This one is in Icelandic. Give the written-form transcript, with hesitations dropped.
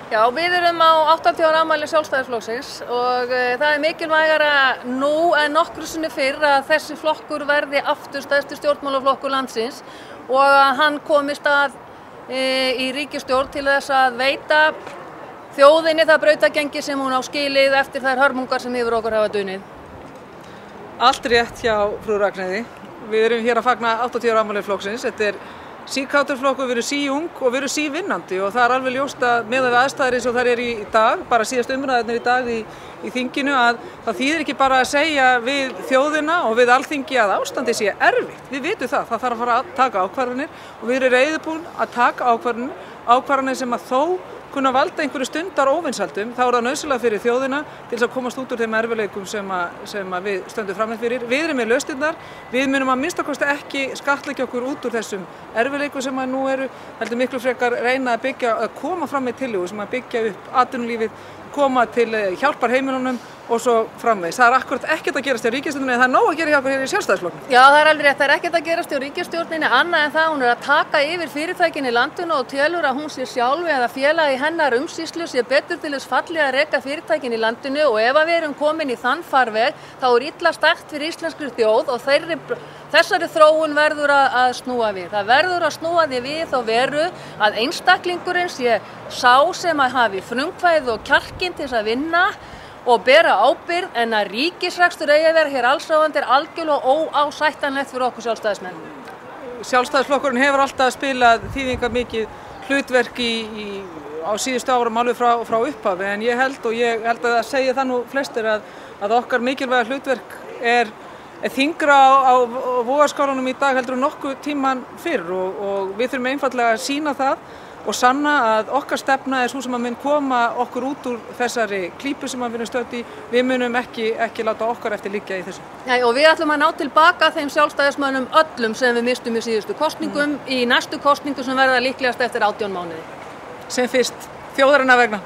Já, við erum á 80 ára afmæli Sjálfstæðisflokksins og það mikilvægara nú en nokkru sinni fyrr að þessi flokkur verði aftur stærsti stjórnmálaflokkur landsins og að hann komist að í ríkisstjórn til þess að veita þjóðinni það brautagengi sem hún á skilið eftir þær hörmungar sem yfir okkur hafa dunið. Allt rétt hjá frú Ragnheiði. Við erum hér að fagna 80 ára afmæli flokksins. Þetta er síkátur flokkur, við erum síung og við erum sívinnandi og það er alveg ljóst að með við aðstæður eins og þær eru í dag, bara síðast umræðurnar í dag í þinginu, að það þýðir ekki bara að segja við þjóðina og við Alþingi að ástandið sé erfitt. Við vitum það þarf að fara að taka ákvarðanir og við erum reiðubúin að taka ákvarðanir sem að þó kunna valda einhverju stundar óvinsældum, þá er það nauðsynlega fyrir þjóðina til þess að komast út úr þeim erfiðleikum sem við stöndum frammi fyrir. Við erum með lausnirnar, við munum að minnsta kosti ekki skattleggja okkur út úr þessum erfiðleikum sem að nú eru, heldur miklu frekar reyna að koma fram með tillögur sem að byggja upp atvinnulífið, koma til hjálpar heimilunum og svo framvegis. Það er akkurat ekkert að gerast hjá ríkisstjórninni en það er nóg að gera hjá okkur hér í Sjálfstæðisflokknum. Já, það er alveg rétt, það er ekkert að gerast hjá ríkisstjórninni annað en það hún er að taka yfir fyrirtækin í landinu og telur að hún sé sjálf eða félagi hennar umsýslu sé betur til þess fallið að reka fyrirtækin í landinu og ef við erum komin í þann farveg þá er illa stætt fyrir íslenskri þjóð og þessari þróun verður að snúa við. Það verður að snúa því við og veru að einstaklingurinn sé sá sem að hafi frumkvæði og kjarkinn til þess að vinna og bera ábyrgð en að ríkisrekstur eigi að vera hér allsráðandi er algjörlega óásættanlegt fyrir okkur sjálfstæðismenn. Sjálfstæðisflokkurinn hefur alltaf spilað þýðingarmikið hlutverk á síðustu árum alveg frá upphafi en ég held að það segja það nú flestir að okkar mikilvæga hlutverk er þyngra á vogarskálanum í dag heldur nokkuð tíman fyrr og við þurfum einfaldlega að sýna það og sanna að okkar stefna er svo sem að mun koma okkur út úr þessari klípu sem við erum stödd í. Við munum ekki láta okkar eftir liggja í þessu. Nei, og við ætlum að ná tilbaka þeim sjálfstæðismönnum öllum sem við mistum í síðustu kosningum í næstu kosningu sem verða líklegast eftir 18 mánuði. Sem fyrst, þjóðarinnar vegna.